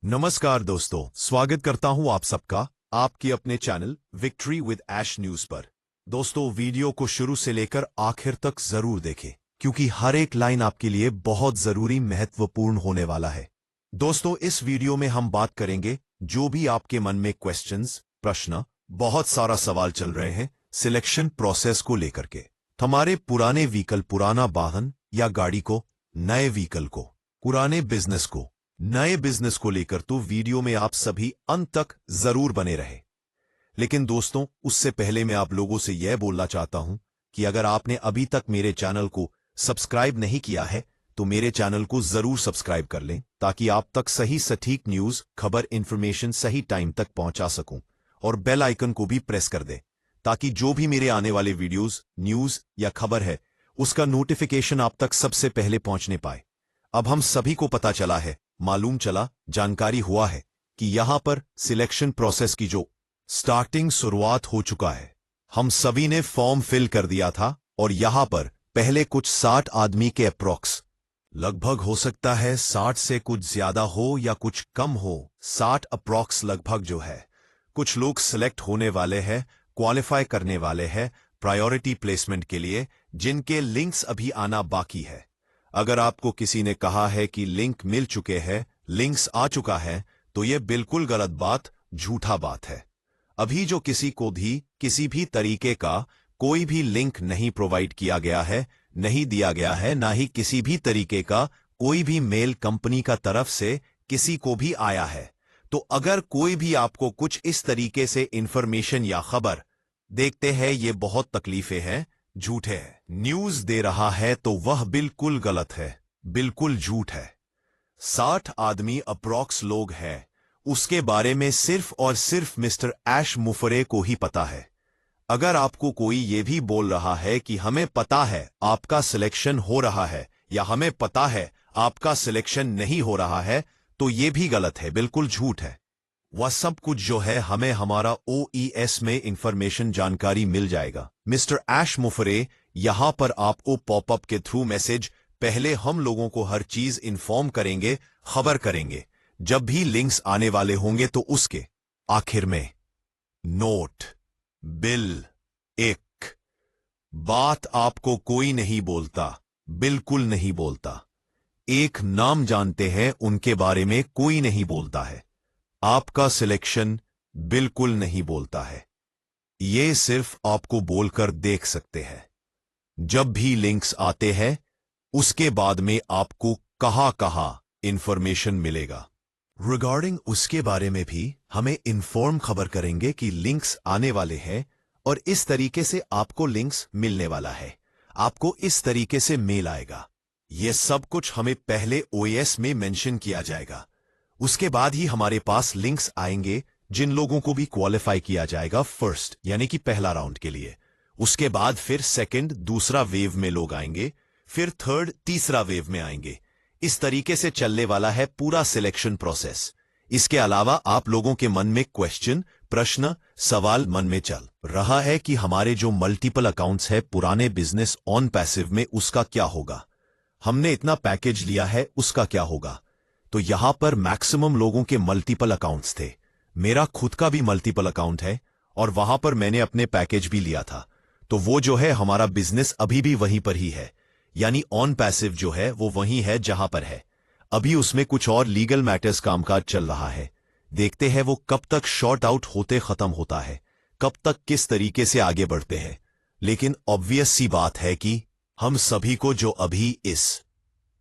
नमस्कार दोस्तों, स्वागत करता हूं आप सबका आपके अपने channel victory with Ash news पर। दोस्तों, वीडियो को शुरू से लेकर आखिर तक जरूर देखें क्योंकि हर एक लाइन आपके लिए बहुत जरूरी महत्वपूर्ण होने वाला है। दोस्तों, इस वीडियो में हम बात करेंगे जो भी आपके मन में क्वेश्चंस, प्रश्न, बहुत सारा सवाल चल रहे हैं सिलेक्शन प्रोसेस को लेकर के। हमारे पुराने व्हीकल, पुराना वाहन या गाड़ी को, नए व्हीकल को, पुराने बिजनेस को, नए बिजनेस को लेकर तो वीडियो में आप सभी अंत तक जरूर बने रहे। लेकिन दोस्तों, उससे पहले मैं आप लोगों से यह बोलना चाहता हूं कि अगर आपने अभी तक मेरे चैनल को सब्सक्राइब नहीं किया है तो मेरे चैनल को जरूर सब्सक्राइब कर लें ताकि आप तक सही सटीक न्यूज, खबर, इंफॉर्मेशन सही टाइम तक पहुंचा सकूं। और बेल आइकन को भी प्रेस कर दें ताकि जो भी मेरे आने वाले वीडियोस, न्यूज या खबर है उसका नोटिफिकेशन आप तक सबसे पहले पहुंचने पाए। अब हम सभी को पता चला है, मालूम चला, जानकारी हुआ है कि यहां पर सिलेक्शन प्रोसेस की जो स्टार्टिंग शुरुआत हो चुका है। हम सभी ने फॉर्म फिल कर दिया था और यहां पर पहले कुछ 60 आदमी के अप्रॉक्स, लगभग हो सकता है 60 से कुछ ज्यादा हो या कुछ कम हो, 60 अप्रॉक्स लगभग जो है, कुछ लोग सिलेक्ट होने वाले हैं, क्वालिफाई करने वाले हैं प्रायोरिटी प्लेसमेंट के लिए, जिनके लिंक्स अभी आना बाकी है। अगर आपको किसी ने कहा है कि लिंक मिल चुके हैं, लिंक्स आ चुका है, तो यह बिल्कुल गलत बात, झूठा बात है। अभी जो किसी को भी किसी भी तरीके का कोई भी लिंक नहीं प्रोवाइड किया गया है, नहीं दिया गया है, ना ही किसी भी तरीके का कोई भी मेल कंपनी का तरफ से किसी को भी आया है। तो अगर कोई भी आपको कुछ इस तरीके से इंफॉर्मेशन या खबर देखते हैं, ये बहुत तकलीफें हैं, झूठे है, न्यूज दे रहा है तो वह बिल्कुल गलत है, बिल्कुल झूठ है। 60 आदमी अप्रॉक्स लोग हैं, उसके बारे में सिर्फ और सिर्फ मिस्टर ऐश मुफरे को ही पता है। अगर आपको कोई ये भी बोल रहा है कि हमें पता है आपका सिलेक्शन हो रहा है या हमें पता है आपका सिलेक्शन नहीं हो रहा है, तो ये भी गलत है, बिल्कुल झूठ है। वह सब कुछ जो है हमें हमारा OES में इंफॉर्मेशन, जानकारी मिल जाएगा। मिस्टर ऐश मुफरे यहां पर आपको पॉपअप के थ्रू मैसेज, पहले हम लोगों को हर चीज इन्फॉर्म करेंगे, खबर करेंगे। जब भी लिंक्स आने वाले होंगे तो उसके आखिर में नोट, बिल, एक बात आपको कोई नहीं बोलता, बिल्कुल नहीं बोलता। एक नाम जानते हैं, उनके बारे में कोई नहीं बोलता है। आपका सिलेक्शन बिल्कुल नहीं बोलता है, ये सिर्फ आपको बोलकर देख सकते हैं। जब भी लिंक्स आते हैं उसके बाद में आपको कहां इंफॉर्मेशन मिलेगा रिगार्डिंग उसके बारे में भी हमें इन्फॉर्म खबर करेंगे कि लिंक्स आने वाले हैं और इस तरीके से आपको लिंक्स मिलने वाला है, आपको इस तरीके से मेल आएगा। यह सब कुछ हमें पहले OS में मेंशन किया जाएगा, उसके बाद ही हमारे पास लिंक्स आएंगे जिन लोगों को भी क्वालिफाई किया जाएगा फर्स्ट यानी कि पहला राउंड के लिए। उसके बाद फिर सेकंड, दूसरा वेव में लोग आएंगे, फिर थर्ड, तीसरा वेव में आएंगे। इस तरीके से चलने वाला है पूरा सिलेक्शन प्रोसेस। इसके अलावा आप लोगों के मन में क्वेश्चन, प्रश्न, सवाल मन में चल रहा है कि हमारे जो मल्टीपल अकाउंट्स है पुराने बिजनेस ऑन पैसिव में, उसका क्या होगा, हमने इतना पैकेज लिया है उसका क्या होगा। तो यहां पर मैक्सिमम लोगों के मल्टीपल अकाउंट्स थे, मेरा खुद का भी मल्टीपल अकाउंट है और वहां पर मैंने अपने पैकेज भी लिया था। तो वो जो है हमारा बिजनेस अभी भी वहीं पर ही है, यानी ऑन पैसिव जो है वो वहीं है जहां पर है। अभी उसमें कुछ और लीगल मैटर्स कामकाज चल रहा है, देखते हैं वो कब तक शॉर्ट आउट होते खत्म होता है, कब तक किस तरीके से आगे बढ़ते हैं। लेकिन ऑब्वियस सी बात है कि हम सभी को जो अभी इस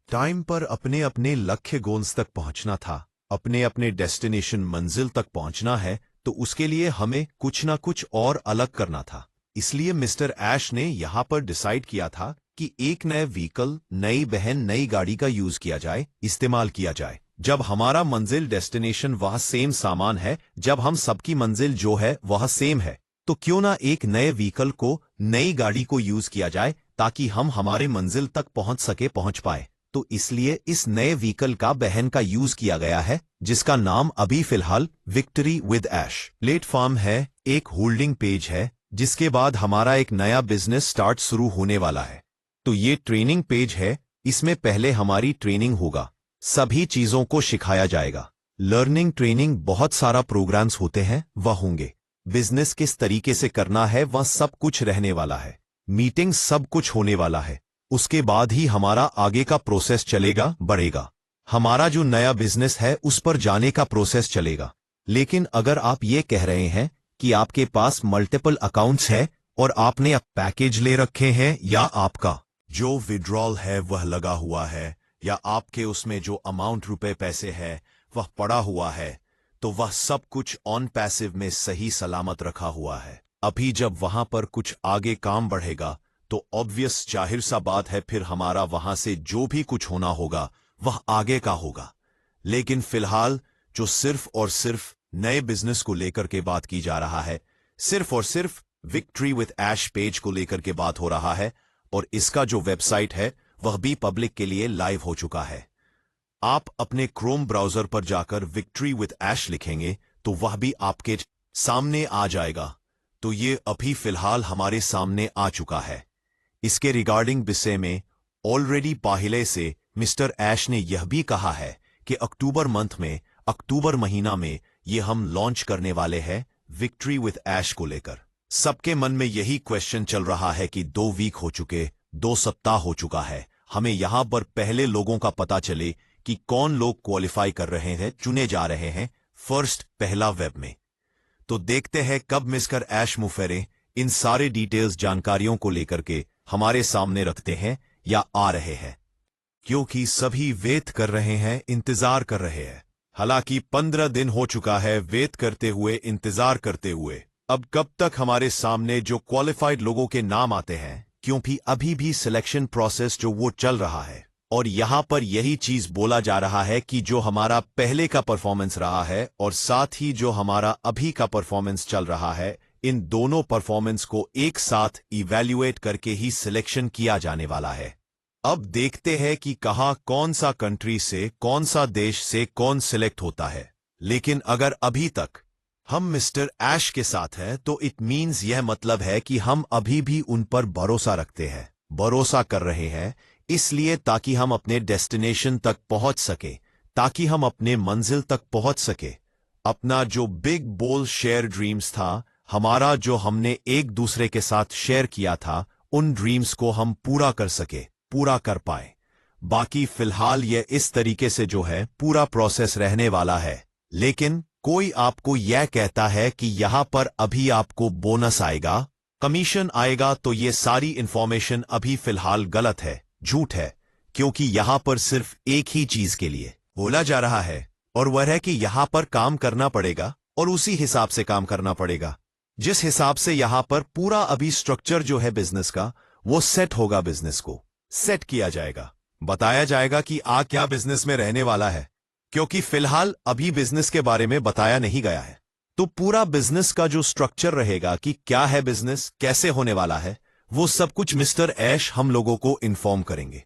टाइम पर अपने अपने लक्ष्य गोल्स तक पहुंचना था, अपने अपने डेस्टिनेशन मंजिल तक पहुंचना है, तो उसके लिए हमें कुछ ना कुछ और अलग करना था। इसलिए मिस्टर ऐश ने यहां पर डिसाइड किया था कि एक नए व्हीकल, नई बहन, नई गाड़ी का यूज किया जाए, इस्तेमाल किया जाए। जब हमारा मंजिल, डेस्टिनेशन वह सेम सामान है, जब हम सबकी मंजिल जो है वह सेम है, तो क्यों ना एक नए व्हीकल को, नई गाड़ी को यूज किया जाए ताकि हम हमारे मंजिल तक पहुंच सके, पहुंच पाए। तो इसलिए इस नए व्हीकल का, बहन का यूज किया गया है, जिसका नाम अभी फिलहाल विक्ट्री विद ऐश प्लेटफॉर्म है, एक होल्डिंग पेज है, जिसके बाद हमारा एक नया बिजनेस स्टार्ट शुरू होने वाला है। तो ये ट्रेनिंग पेज है, इसमें पहले हमारी ट्रेनिंग होगा, सभी चीजों को सिखाया जाएगा। लर्निंग ट्रेनिंग बहुत सारा प्रोग्राम्स होते हैं, वह होंगे। बिजनेस किस तरीके से करना है वह सब कुछ रहने वाला है। मीटिंग सब कुछ होने वाला है। उसके बाद ही हमारा आगे का प्रोसेस चलेगा, बढ़ेगा। हमारा जो नया बिजनेस है उस पर जाने का प्रोसेस चलेगा। लेकिन अगर आप ये कह रहे हैं कि आपके पास मल्टीपल अकाउंट्स है और आपने अब पैकेज ले रखे हैं, या आपका जो विड्रॉल है वह लगा हुआ है, या आपके उसमें जो अमाउंट रुपए पैसे है वह पड़ा हुआ है, तो वह सब कुछ ऑन पैसिव में सही सलामत रखा हुआ है। अभी जब वहां पर कुछ आगे काम बढ़ेगा तो ऑब्वियस जाहिर सा बात है फिर हमारा वहां से जो भी कुछ होना होगा वह आगे का होगा। लेकिन फिलहाल जो सिर्फ और सिर्फ नए बिजनेस को लेकर के बात की जा रहा है, सिर्फ और सिर्फ विक्ट्री विद ऐश पेज को लेकर के बात हो रहा है, और इसका जो वेबसाइट है वह भी पब्लिक के लिए लाइव हो चुका है। आप अपने क्रोम ब्राउजर पर जाकर विक्ट्री विद ऐश लिखेंगे तो वह भी आपके सामने आ जाएगा। तो ये अभी फिलहाल हमारे सामने आ चुका है। इसके रिगार्डिंग विषय में ऑलरेडी पहले से मिस्टर ऐश ने यह भी कहा है कि अक्टूबर महीना में ये हम लॉन्च करने वाले हैं विक्ट्री विद ऐश को लेकर। सबके मन में यही क्वेश्चन चल रहा है कि 2 वीक हो चुके, 2 सप्ताह हो चुका है, हमें यहां पर पहले लोगों का पता चले कि कौन लोग क्वालिफाई कर रहे हैं, चुने जा रहे हैं पहला वेब में। तो देखते हैं कब मिस्टर ऐश मुफेरे इन सारे डिटेल्स जानकारियों को लेकर के हमारे सामने रखते हैं या आ रहे हैं, क्योंकि सभी वेट कर रहे हैं, इंतजार कर रहे हैं। हालांकि 15 दिन हो चुका है वेट करते हुए, इंतजार करते हुए। अब कब तक हमारे सामने जो क्वालिफाइड लोगों के नाम आते हैं, क्योंकि अभी भी सिलेक्शन प्रोसेस जो वो चल रहा है, और यहां पर यही चीज बोला जा रहा है कि जो हमारा पहले का परफॉर्मेंस रहा है और साथ ही जो हमारा अभी का परफॉर्मेंस चल रहा है, इन दोनों परफॉर्मेंस को एक साथ इवैल्यूएट करके ही सिलेक्शन किया जाने वाला है। अब देखते हैं कि कहां कौन सा कंट्री से, कौन सा देश से कौन सिलेक्ट होता है। लेकिन अगर अभी तक हम मिस्टर ऐश के साथ हैं तो इट मीन्स यह मतलब है कि हम अभी भी उन पर भरोसा रखते हैं, भरोसा कर रहे हैं, इसलिए ताकि हम अपने डेस्टिनेशन तक पहुंच सके, ताकि हम अपने मंजिल तक पहुंच सके। अपना जो बिग बोल शेयर ड्रीम्स था, हमारा जो हमने एक दूसरे के साथ शेयर किया था, उन ड्रीम्स को हम पूरा कर सके, पूरा कर पाए। बाकी फिलहाल यह इस तरीके से जो है पूरा प्रोसेस रहने वाला है। लेकिन कोई आपको यह कहता है कि यहां पर अभी आपको बोनस आएगा, कमीशन आएगा, तो ये सारी इंफॉर्मेशन अभी फिलहाल गलत है, झूठ है, क्योंकि यहां पर सिर्फ एक ही चीज के लिए बोला जा रहा है, और वह है कि यहां पर काम करना पड़ेगा और उसी हिसाब से काम करना पड़ेगा। जिस हिसाब से यहां पर पूरा अभी स्ट्रक्चर जो है बिजनेस का वो सेट होगा, बिजनेस को सेट किया जाएगा, बताया जाएगा कि क्या बिजनेस में रहने वाला है, क्योंकि फिलहाल अभी बिजनेस के बारे में बताया नहीं गया है। तो पूरा बिजनेस का जो स्ट्रक्चर रहेगा कि क्या है बिजनेस, कैसे होने वाला है, वो सब कुछ मिस्टर ऐश हम लोगों को इन्फॉर्म करेंगे।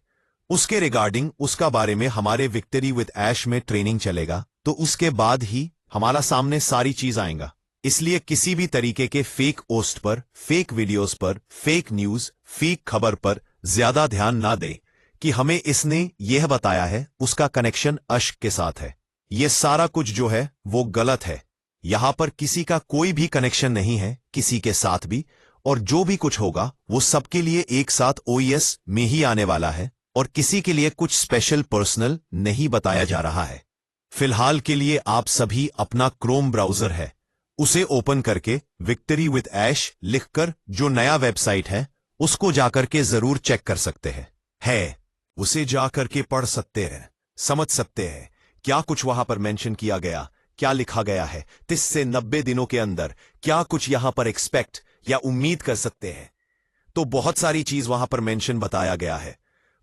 उसके रिगार्डिंग उसका बारे में हमारे विक्ट्री विद ऐश में ट्रेनिंग चलेगा, तो उसके बाद ही हमारा सामने सारी चीज आएगा। इसलिए किसी भी तरीके के फेक पोस्ट पर, फेक वीडियोस पर, फेक न्यूज, फेक खबर पर ज्यादा ध्यान ना दें कि हमें इसने यह बताया है, उसका कनेक्शन अश्क के साथ है। यह सारा कुछ जो है वो गलत है। यहां पर किसी का कोई भी कनेक्शन नहीं है किसी के साथ भी, और जो भी कुछ होगा वो सबके लिए एक साथ ओईएस में ही आने वाला है, और किसी के लिए कुछ स्पेशल पर्सनल नहीं बताया जा रहा है। फिलहाल के लिए आप सभी अपना क्रोम ब्राउजर है उसे ओपन करके विक्ट्री विद ऐश लिखकर जो नया वेबसाइट है उसको जाकर के जरूर चेक कर सकते हैं। उसे जाकर के पढ़ सकते हैं, समझ सकते हैं क्या कुछ वहां पर मेंशन किया गया, क्या लिखा गया है, 30 से 90 दिनों के अंदर क्या कुछ यहां पर एक्सपेक्ट या उम्मीद कर सकते हैं। तो बहुत सारी चीज वहां पर मेंशन बताया गया है,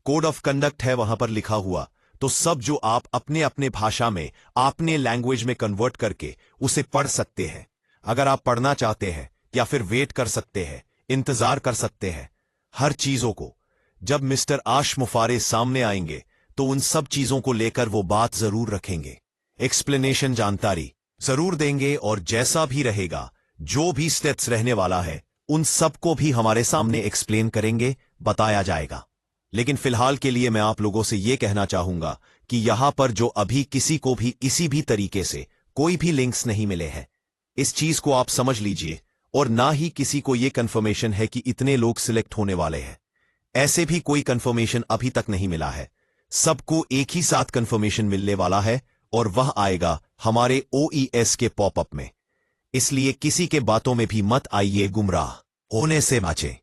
कोड ऑफ कंडक्ट है वहां पर लिखा हुआ, तो सब जो आप अपने अपने भाषा में, अपने लैंग्वेज में कन्वर्ट करके उसे पढ़ सकते हैं। अगर आप पढ़ना चाहते हैं या फिर वेट कर सकते हैं, इंतजार कर सकते हैं हर चीजों को। जब मिस्टर आश मुफारे सामने आएंगे तो उन सब चीजों को लेकर वो बात जरूर रखेंगे, एक्सप्लेनेशन जानकारी जरूर देंगे, और जैसा भी रहेगा, जो भी स्टेप्स रहने वाला है, उन सबको भी हमारे सामने एक्सप्लेन करेंगे, बताया जाएगा। लेकिन फिलहाल के लिए मैं आप लोगों से यह कहना चाहूंगा कि यहां पर जो अभी किसी को भी किसी भी तरीके से कोई भी लिंक्स नहीं मिले हैं। इस चीज को आप समझ लीजिए, और ना ही किसी को यह कंफर्मेशन है कि इतने लोग सिलेक्ट होने वाले हैं। ऐसे भी कोई कंफर्मेशन अभी तक नहीं मिला है। सबको एक ही साथ कंफर्मेशन मिलने वाला है, और वह आएगा हमारे OES के पॉपअप में। इसलिए किसी के बातों में भी मत आइए, गुमराह होने से बचें।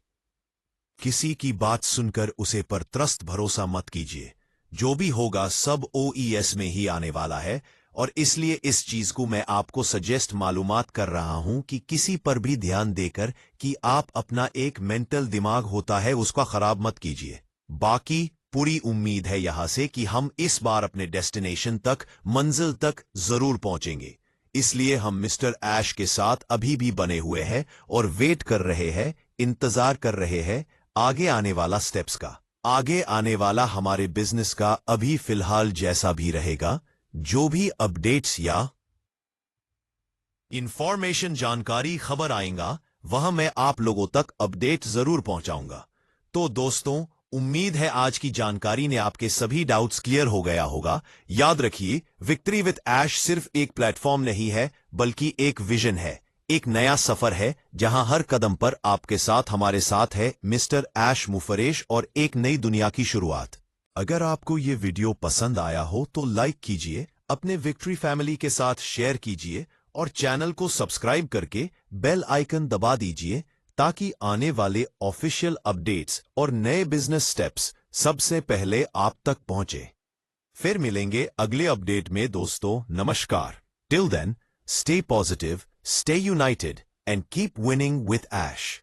किसी की बात सुनकर उसे पर त्रस्त भरोसा मत कीजिए। जो भी होगा सब OES में ही आने वाला है, और इसलिए इस चीज को मैं आपको सजेस्ट मालूमात कर रहा हूं कि किसी पर भी ध्यान देकर कि आप अपना एक मेंटल दिमाग होता है उसका खराब मत कीजिए। बाकी पूरी उम्मीद है यहां से कि हम इस बार अपने डेस्टिनेशन तक, मंजिल तक जरूर पहुंचेंगे। इसलिए हम मिस्टर ऐश के साथ अभी भी बने हुए हैं और वेट कर रहे हैं, इंतजार कर रहे हैं आगे आने वाला स्टेप्स का, आगे आने वाला हमारे बिजनेस का। अभी फिलहाल जैसा भी रहेगा, जो भी अपडेट्स या इंफॉर्मेशन, जानकारी, खबर आएगा, वह मैं आप लोगों तक अपडेट जरूर पहुंचाऊंगा। तो दोस्तों, उम्मीद है आज की जानकारी ने आपके सभी डाउट्स क्लियर हो गया होगा। याद रखिए, विक्ट्री विद ऐश सिर्फ एक प्लेटफॉर्म नहीं है, बल्कि एक विजन है, एक नया सफर है, जहां हर कदम पर आपके साथ, हमारे साथ है मिस्टर ऐश मुफरेश, और एक नई दुनिया की शुरुआत। अगर आपको ये वीडियो पसंद आया हो तो लाइक कीजिए, अपने विक्ट्री फैमिली के साथ शेयर कीजिए, और चैनल को सब्सक्राइब करके बेल आइकन दबा दीजिए, ताकि आने वाले ऑफिशियल अपडेट्स और नए बिजनेस स्टेप्स सबसे पहले आप तक पहुंचे। फिर मिलेंगे अगले अपडेट में दोस्तों। नमस्कार। Till then, stay positive, stay united, and keep winning with ash.